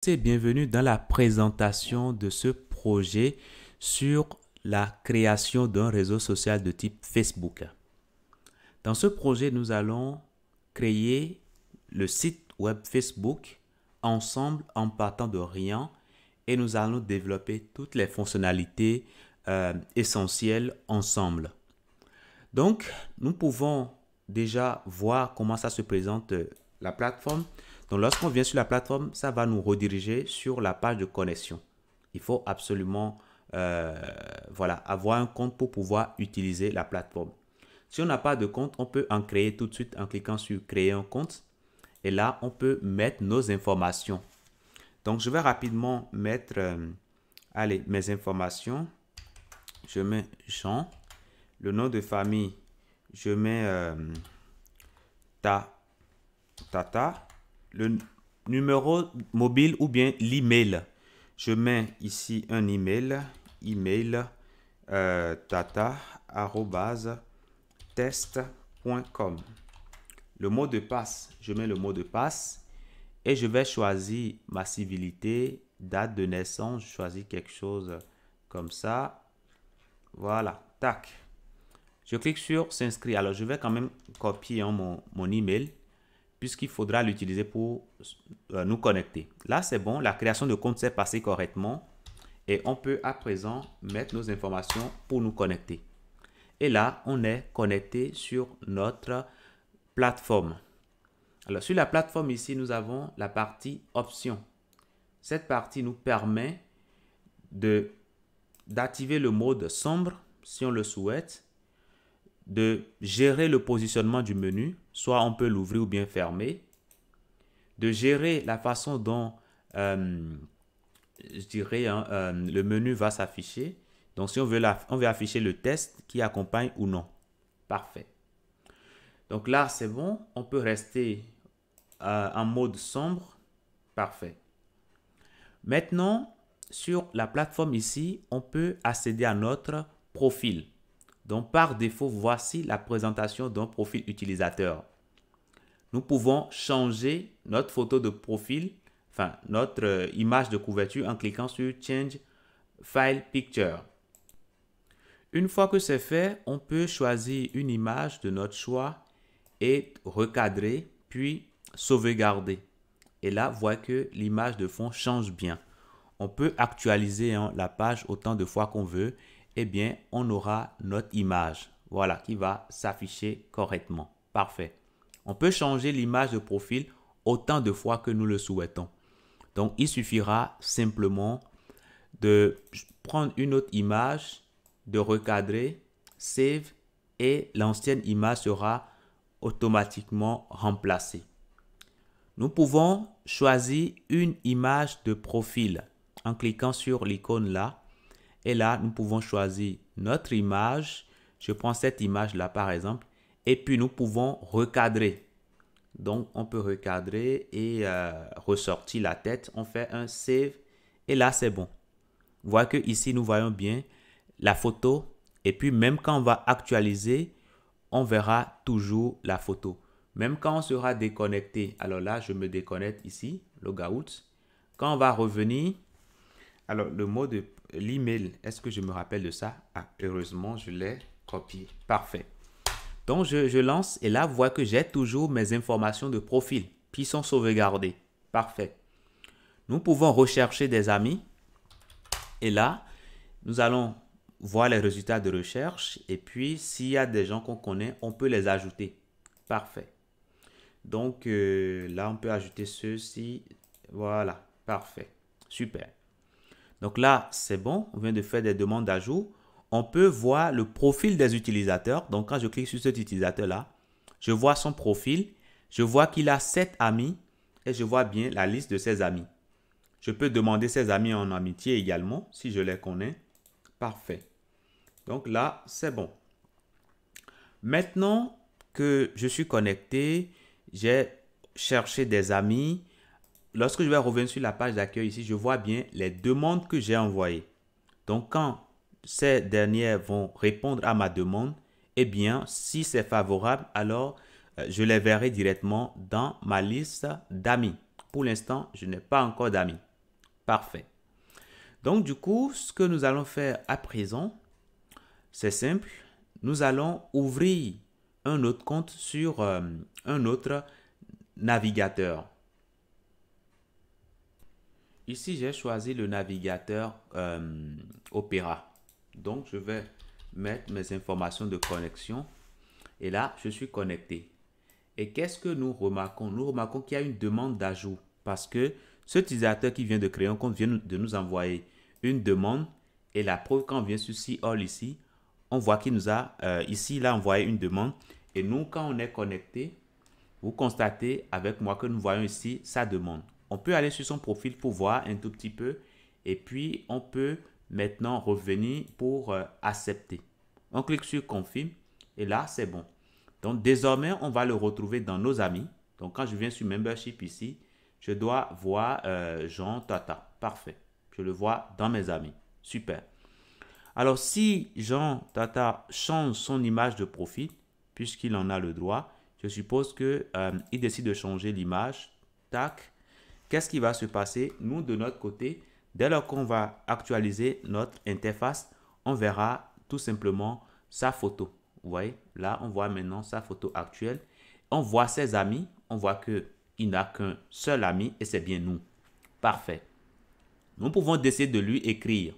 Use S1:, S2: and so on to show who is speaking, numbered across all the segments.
S1: Et bienvenue dans la présentation de ce projet sur la création d'un réseau social de type Facebook. Dans ce projet, nous allons créer le site web Facebook ensemble en partant de rien et nous allons développer toutes les fonctionnalités essentielles ensemble. Donc, nous pouvons déjà voir comment ça se présente la plateforme. Donc, lorsqu'on vient sur la plateforme, ça va nous rediriger sur la page de connexion. Il faut absolument avoir un compte pour pouvoir utiliser la plateforme. Si on n'a pas de compte, on peut en créer tout de suite en cliquant sur créer un compte. Et là, on peut mettre nos informations. Donc, je vais rapidement mettre mes informations. Je mets Jean. Le nom de famille, je mets Tata. Le numéro mobile ou bien l'email. Je mets ici un email tata@test.com. Le mot de passe, je mets le mot de passe et je vais choisir ma civilité, date de naissance, je choisis quelque chose comme ça. Voilà, tac. Je clique sur s'inscrire. Alors, je vais quand même copier mon email puisqu'il faudra l'utiliser pour nous connecter. Là, c'est bon. La création de compte s'est passée correctement et on peut à présent mettre nos informations pour nous connecter. Et là, on est connecté sur notre plateforme. Alors, sur la plateforme ici, nous avons la partie options. Cette partie nous permet d'activer le mode sombre si on le souhaite, de gérer le positionnement du menu, soit on peut l'ouvrir ou bien fermer, de gérer la façon dont le menu va s'afficher. Donc, si on veut afficher le test qui accompagne ou non. Parfait. Donc là, c'est bon. On peut rester en mode sombre. Parfait. Maintenant, sur la plateforme ici, on peut accéder à notre profil. Donc, par défaut, voici la présentation d'un profil utilisateur. Nous pouvons changer notre photo de profil, enfin, notre image de couverture en cliquant sur Change File Picture. Une fois que c'est fait, on peut choisir une image de notre choix et recadrer, puis sauvegarder. Et là, vous voyez que l'image de fond change bien. On peut actualiser la page autant de fois qu'on veut. Eh bien, on aura notre image, voilà, qui va s'afficher correctement. Parfait. On peut changer l'image de profil autant de fois que nous le souhaitons. Donc, il suffira simplement de prendre une autre image, de recadrer, save, et l'ancienne image sera automatiquement remplacée. Nous pouvons choisir une image de profil en cliquant sur l'icône là. Et là, nous pouvons choisir notre image. Je prends cette image-là, par exemple. Et puis, nous pouvons recadrer. Donc, on peut recadrer et ressortir la tête. On fait un save. Et là, c'est bon. Vous voyez que ici, nous voyons bien la photo. Et puis, même quand on va actualiser, on verra toujours la photo. Même quand on sera déconnecté. Alors là, je me déconnecte ici, logout. Quand on va revenir, alors le mot de l'email, est-ce que je me rappelle de ça? Ah, heureusement, je l'ai copié. Parfait. Donc, je lance et là, vous voyez que j'ai toujours mes informations de profil qui sont sauvegardées. Parfait. Nous pouvons rechercher des amis. Et là, nous allons voir les résultats de recherche. Et puis, s'il y a des gens qu'on connaît, on peut les ajouter. Parfait. Donc, là, on peut ajouter ceux-ci. Voilà. Parfait. Super. Donc là, c'est bon, on vient de faire des demandes d'ajout. On peut voir le profil des utilisateurs. Donc quand je clique sur cet utilisateur-là, je vois son profil. Je vois qu'il a 7 amis et je vois bien la liste de ses amis. Je peux demander ses amis en amitié également si je les connais. Parfait. Donc là, c'est bon. Maintenant que je suis connecté, j'ai cherché des amis. Lorsque je vais revenir sur la page d'accueil ici, je vois bien les demandes que j'ai envoyées. Donc, quand ces dernières vont répondre à ma demande, eh bien, si c'est favorable, alors je les verrai directement dans ma liste d'amis. Pour l'instant, je n'ai pas encore d'amis. Parfait. Donc, du coup, ce que nous allons faire à présent, c'est simple. Nous allons ouvrir un autre compte sur un autre navigateur. Ici, j'ai choisi le navigateur Opera. Donc, je vais mettre mes informations de connexion. Et là, je suis connecté. Et qu'est-ce que nous remarquons? Nous remarquons qu'il y a une demande d'ajout parce que ce utilisateur qui vient de créer un compte vient de nous envoyer une demande. Et la preuve, quand on vient sur See All ici, on voit qu'il nous a ici, il a envoyé une demande. Et nous, quand on est connecté, vous constatez avec moi que nous voyons ici sa demande. On peut aller sur son profil pour voir un tout petit peu. Et puis, on peut maintenant revenir pour accepter. On clique sur Confirme. Et là, c'est bon. Donc, désormais, on va le retrouver dans nos amis. Donc, quand je viens sur Membership ici, je dois voir Jean Tata. Parfait. Je le vois dans mes amis. Super. Alors, si Jean Tata change son image de profil, puisqu'il en a le droit, je suppose qu'il décide de changer l'image. Tac. Qu'est-ce qui va se passer? Nous, de notre côté, dès lors qu'on va actualiser notre interface, on verra tout simplement sa photo. Vous voyez, là, on voit maintenant sa photo actuelle. On voit ses amis. On voit qu'il n'a qu'un seul ami et c'est bien nous. Parfait. Nous pouvons décider de lui écrire.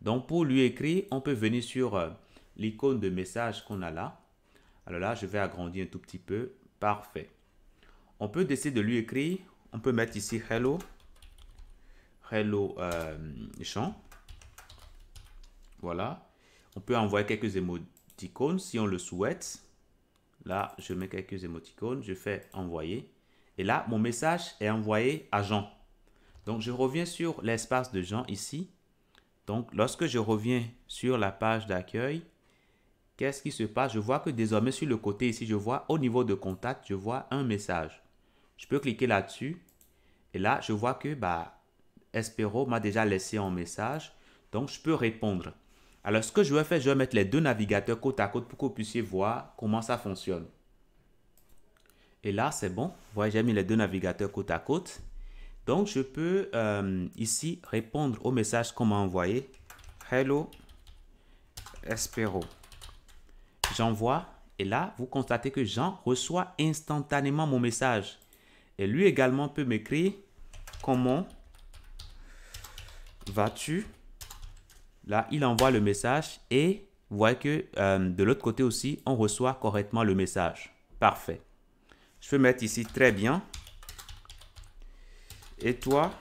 S1: Donc, pour lui écrire, on peut venir sur l'icône de message qu'on a là. Alors là, je vais agrandir un tout petit peu. Parfait. On peut décider de lui écrire. On peut mettre ici Hello. Hello Jean. Voilà. On peut envoyer quelques émoticônes si on le souhaite. Là, je mets quelques émoticônes. Je fais envoyer. Et là, mon message est envoyé à Jean. Donc, je reviens sur l'espace de Jean ici. Donc, lorsque je reviens sur la page d'accueil, qu'est-ce qui se passe? Je vois que désormais, sur le côté ici, je vois au niveau de contact, je vois un message. Je peux cliquer là-dessus. Et là, je vois que Espero m'a déjà laissé un message. Donc, je peux répondre. Alors, ce que je vais faire, je vais mettre les deux navigateurs côte à côte pour que vous puissiez voir comment ça fonctionne. Et là, c'est bon. Vous voyez, j'ai mis les deux navigateurs côte à côte. Donc, je peux ici répondre au message qu'on m'a envoyé. Hello, Espero. J'envoie. Et là, vous constatez que Jean reçoit instantanément mon message. Et lui également peut m'écrire comment vas-tu? Là, il envoie le message et vous voyez que de l'autre côté aussi, on reçoit correctement le message. Parfait. Je peux mettre ici très bien. Et toi?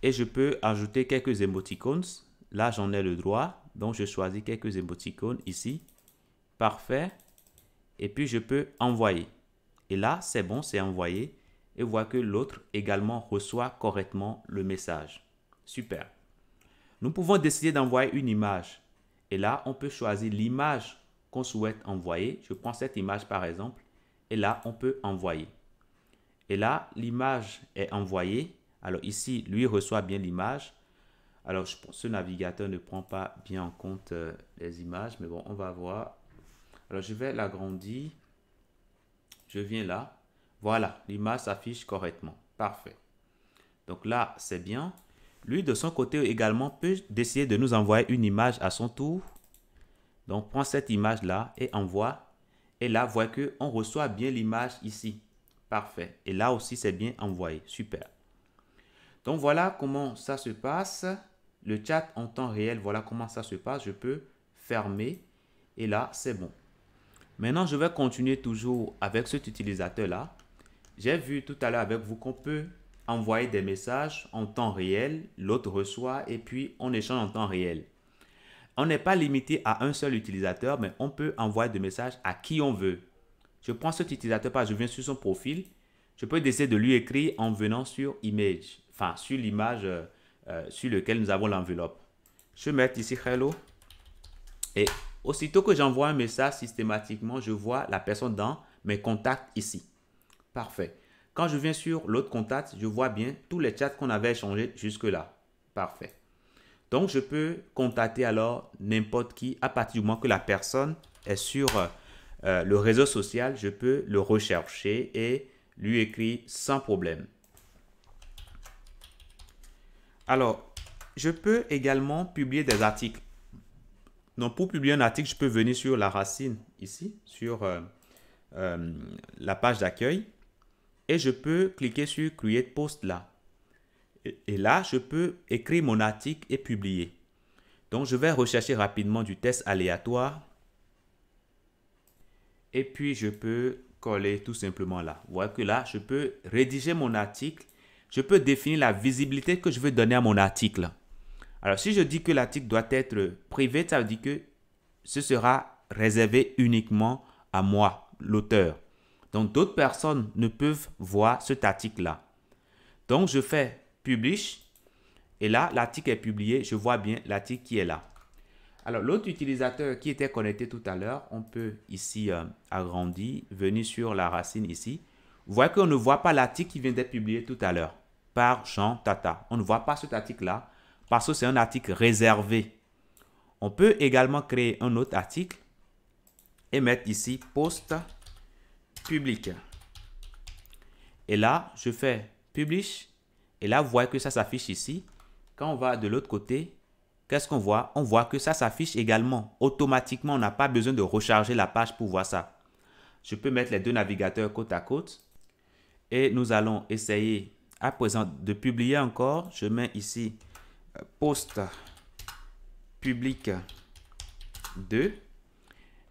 S1: Et je peux ajouter quelques émoticônes. Là, j'en ai le droit. Donc, je choisis quelques émoticônes ici. Parfait. Et puis, je peux envoyer. Et là, c'est bon, c'est envoyé. Et vous voyez que l'autre également reçoit correctement le message. Super. Nous pouvons décider d'envoyer une image. Et là, on peut choisir l'image qu'on souhaite envoyer. Je prends cette image par exemple. Et là, on peut envoyer. Et là, l'image est envoyée. Alors ici, lui reçoit bien l'image. Alors, ce navigateur ne prend pas bien en compte les images. Mais bon, on va voir. Alors, je vais l'agrandir. Je viens là. Voilà, l'image s'affiche correctement. Parfait. Donc là, c'est bien. Lui, de son côté également, peut décider de nous envoyer une image à son tour. Donc, prends cette image-là et envoie. Et là, vous voyez qu'on reçoit bien l'image ici. Parfait. Et là aussi, c'est bien envoyé. Super. Donc, voilà comment ça se passe. Le chat en temps réel, voilà comment ça se passe. Je peux fermer. Et là, c'est bon. Maintenant, je vais continuer toujours avec cet utilisateur-là. J'ai vu tout à l'heure avec vous qu'on peut envoyer des messages en temps réel. L'autre reçoit et puis on échange en temps réel. On n'est pas limité à un seul utilisateur, mais on peut envoyer des messages à qui on veut. Je prends cet utilisateur parce que je viens sur son profil. Je peux décider de lui écrire en venant sur Image, enfin sur l'image sur laquelle nous avons l'enveloppe. Je vais mettre ici Hello. Et aussitôt que j'envoie un message systématiquement, je vois la personne dans mes contacts ici. Parfait. Quand je viens sur l'autre contact, je vois bien tous les chats qu'on avait échangés jusque-là. Parfait. Donc, je peux contacter alors n'importe qui à partir du moment que la personne est sur le réseau social. Je peux le rechercher et lui écrire sans problème. Alors, je peux également publier des articles. Donc, pour publier un article, je peux venir sur la racine ici, sur la page d'accueil. Et je peux cliquer sur Create Post là. Et là, je peux écrire mon article et publier. Donc, je vais rechercher rapidement du test aléatoire. Et puis, je peux coller tout simplement là. Vous voyez que là, je peux rédiger mon article. Je peux définir la visibilité que je veux donner à mon article. Alors, si je dis que l'article doit être privé, ça veut dire que ce sera réservé uniquement à moi, l'auteur. Donc, d'autres personnes ne peuvent voir cet article-là. Donc, je fais Publish. Et là, l'article est publié. Je vois bien l'article qui est là. Alors, l'autre utilisateur qui était connecté tout à l'heure, on peut ici agrandir, venir sur la racine ici. Vous voyez qu'on ne voit pas l'article qui vient d'être publié tout à l'heure par Jean Tata. On ne voit pas cet article-là parce que c'est un article réservé. On peut également créer un autre article et mettre ici Post public. Et là, je fais Publish. Et là, vous voyez que ça s'affiche ici. Quand on va de l'autre côté, qu'est-ce qu'on voit? On voit que ça s'affiche également. Automatiquement, on n'a pas besoin de recharger la page pour voir ça. Je peux mettre les deux navigateurs côte à côte. Et nous allons essayer à présent de publier encore. Je mets ici Post public 2.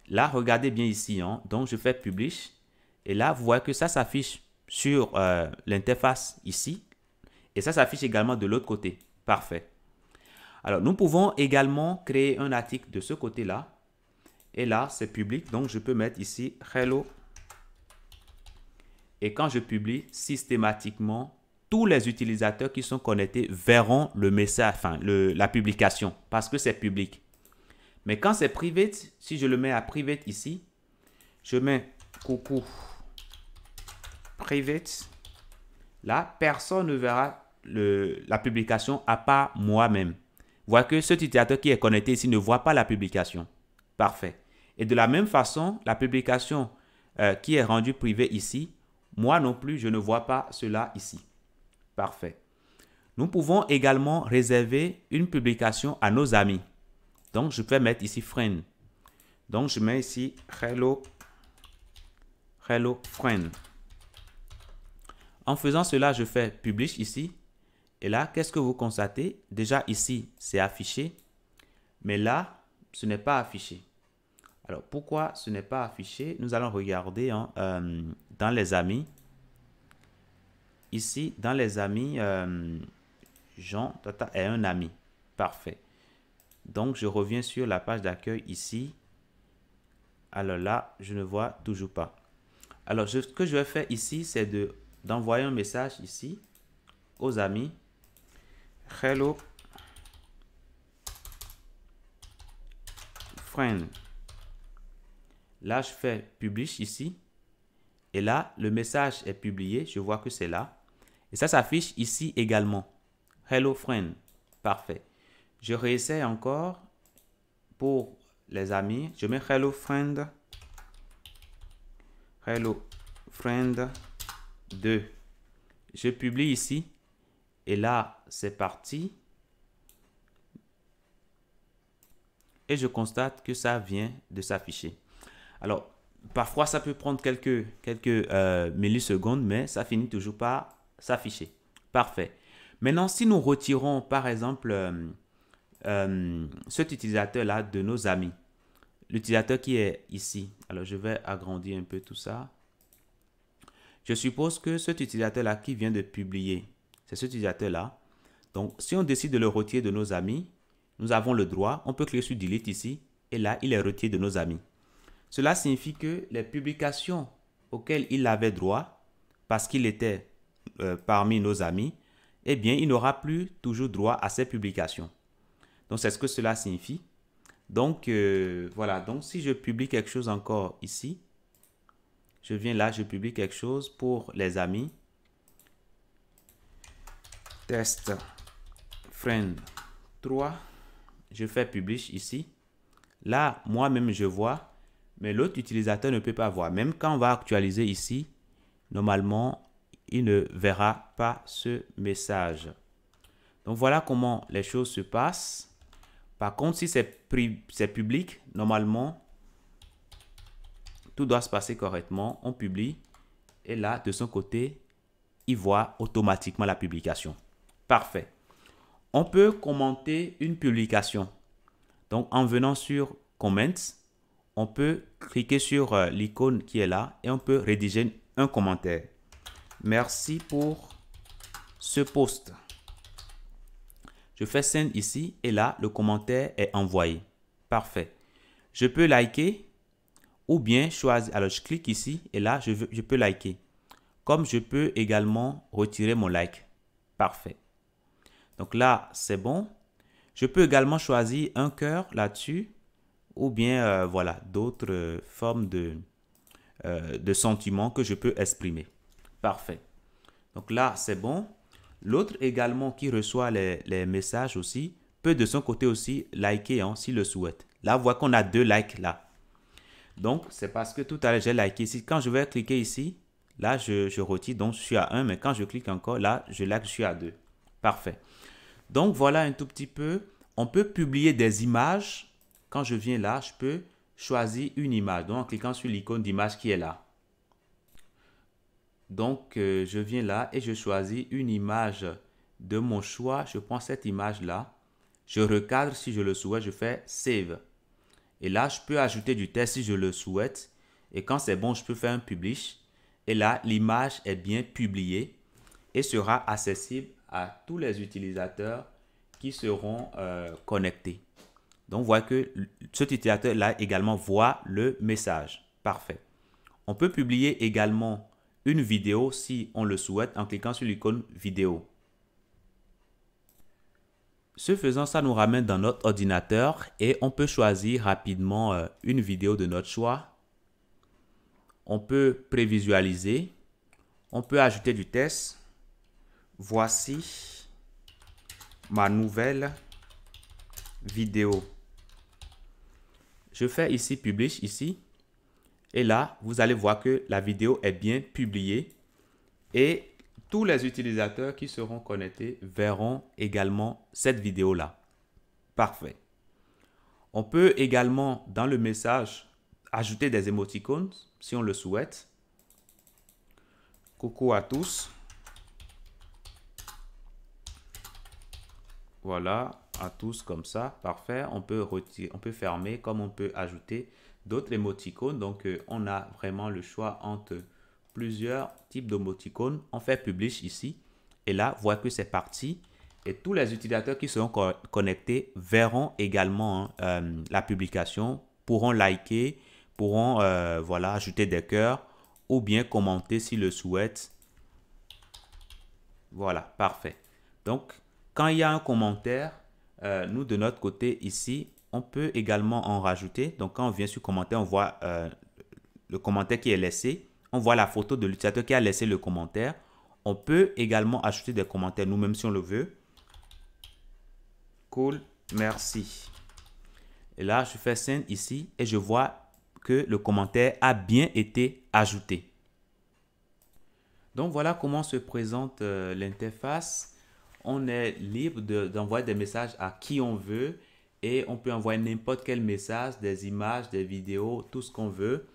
S1: Là, regardez bien ici. Hein. Donc, je fais Publish. Et là, vous voyez que ça s'affiche sur l'interface ici. Et ça s'affiche également de l'autre côté. Parfait. Alors, nous pouvons également créer un article de ce côté-là. Et là, c'est public. Donc, je peux mettre ici Hello. Et quand je publie, systématiquement, tous les utilisateurs qui sont connectés verront le message, enfin, la publication, parce que c'est public. Mais quand c'est private, si je le mets à private ici, je mets coucou private. Là, personne ne verra la publication à part moi-même. Vous voyez que cet utilisateur qui est connecté ici ne voit pas la publication. Parfait. Et de la même façon, la publication qui est rendue privée ici, moi non plus, je ne vois pas cela ici. Parfait. Nous pouvons également réserver une publication à nos amis. Donc, je peux mettre ici Friend. Donc, je mets ici Hello Friend. En faisant cela, je fais Publish ici. Et là, qu'est-ce que vous constatez? Déjà ici, c'est affiché. Mais là, ce n'est pas affiché. Alors, pourquoi ce n'est pas affiché? Nous allons regarder hein, dans les amis. Ici, dans les amis, Jean Tata est un ami. Parfait. Donc, je reviens sur la page d'accueil ici. Alors là, je ne vois toujours pas. Alors, ce que je vais faire ici, c'est d'envoyer un message ici aux amis. Hello friend. Là, je fais Publish ici. Et là, le message est publié. Je vois que c'est là. Et ça s'affiche ici également. Hello friend. Parfait. Je réessaye encore pour les amis. Je mets Hello friend. Hello friend 2. Je publie ici. Et là, c'est parti. Et je constate que ça vient de s'afficher. Alors, parfois, ça peut prendre quelques millisecondes, mais ça finit toujours par s'afficher. Parfait. Maintenant, si nous retirons, par exemple, cet utilisateur-là de nos amis, l'utilisateur qui est ici. Alors, je vais agrandir un peu tout ça. Je suppose que cet utilisateur-là qui vient de publier, c'est cet utilisateur-là. Donc, si on décide de le retirer de nos amis, nous avons le droit. On peut cliquer sur Delete ici. Et là, il est retiré de nos amis. Cela signifie que les publications auxquelles il avait droit, parce qu'il était parmi nos amis, eh bien, il n'aura plus toujours droit à ces publications. Donc, c'est ce que cela signifie. Donc, voilà. Donc, si je publie quelque chose encore ici, je viens là, je publie quelque chose pour les amis. Test friend 3. Je fais Publish ici. Là, moi-même, je vois, mais l'autre utilisateur ne peut pas voir. Même quand on va actualiser ici, normalement, il ne verra pas ce message. Donc voilà comment les choses se passent. Par contre, si c'est public, normalement, tout doit se passer correctement. On publie et là, de son côté, il voit automatiquement la publication. Parfait. On peut commenter une publication. Donc, en venant sur Comments, on peut cliquer sur l'icône qui est là et on peut rédiger un commentaire. Merci pour ce post. Je fais Send ici et là, le commentaire est envoyé. Parfait. Je peux liker ou bien choisir. Alors, je clique ici et là, je peux liker. Comme je peux également retirer mon like. Parfait. Donc là, c'est bon. Je peux également choisir un cœur là-dessus ou bien, voilà, d'autres formes de sentiments que je peux exprimer. Parfait. Donc là, c'est bon. L'autre également qui reçoit les messages aussi peut de son côté aussi liker hein, s'il le souhaite. Là, vous voyez qu'on a 2 likes là. Donc, c'est parce que tout à l'heure, j'ai liké ici. Quand je vais cliquer ici, là, je retire. Donc, je suis à 1. Mais quand je clique encore, là, je like, je suis à 2. Parfait. Donc, voilà un tout petit peu. On peut publier des images. Quand je viens là, je peux choisir une image. Donc, en cliquant sur l'icône d'image qui est là. Donc, je viens là et je choisis une image de mon choix. Je prends cette image-là. Je recadre si je le souhaite. Je fais Save. Et là, je peux ajouter du texte si je le souhaite. Et quand c'est bon, je peux faire un Publish. Et là, l'image est bien publiée et sera accessible à tous les utilisateurs qui seront connectés. Donc, vous voyez que cet utilisateur-là également voit le message. Parfait. On peut publier également une vidéo si on le souhaite en cliquant sur l'icône vidéo. Ce faisant, ça nous ramène dans notre ordinateur et on peut choisir rapidement une vidéo de notre choix. On peut prévisualiser. On peut ajouter du texte. Voici ma nouvelle vidéo. Je fais ici Publish ici. Et là, vous allez voir que la vidéo est bien publiée et tous les utilisateurs qui seront connectés verront également cette vidéo-là. Parfait. On peut également, dans le message, ajouter des émoticônes si on le souhaite. Coucou à tous. Voilà, à tous comme ça. Parfait. On peut retirer, on peut fermer comme on peut ajouter d'autres émoticônes. Donc, on a vraiment le choix entre plusieurs types d'émoticônes. On fait Publish ici. Et là, vous voyez que c'est parti. Et tous les utilisateurs qui seront connectés verront également la publication, pourront liker, pourront voilà, ajouter des cœurs ou bien commenter s'ils le souhaitent. Voilà, parfait. Donc, quand il y a un commentaire, nous de notre côté ici, on peut également en rajouter. Donc, quand on vient sur commentaire, on voit le commentaire qui est laissé. On voit la photo de l'utilisateur qui a laissé le commentaire. On peut également ajouter des commentaires nous-mêmes si on le veut. Cool, merci. Et là, je fais Send ici et je vois que le commentaire a bien été ajouté. Donc, voilà comment se présente l'interface. On est libre d'envoyer des messages à qui on veut et on peut envoyer n'importe quel message, des images, des vidéos, tout ce qu'on veut.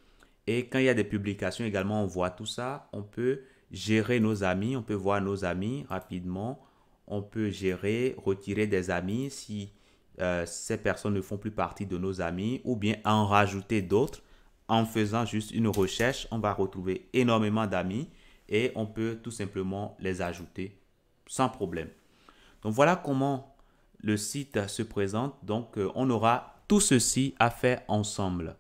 S1: Et quand il y a des publications également, on voit tout ça. On peut gérer nos amis, on peut voir nos amis rapidement. On peut gérer, retirer des amis si ces personnes ne font plus partie de nos amis ou bien en rajouter d'autres. En faisant juste une recherche, on va retrouver énormément d'amis et on peut tout simplement les ajouter sans problème. Donc, voilà comment le site se présente. Donc, on aura tout ceci à faire ensemble.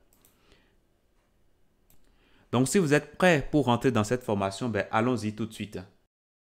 S1: Donc, si vous êtes prêts pour rentrer dans cette formation, allons-y tout de suite.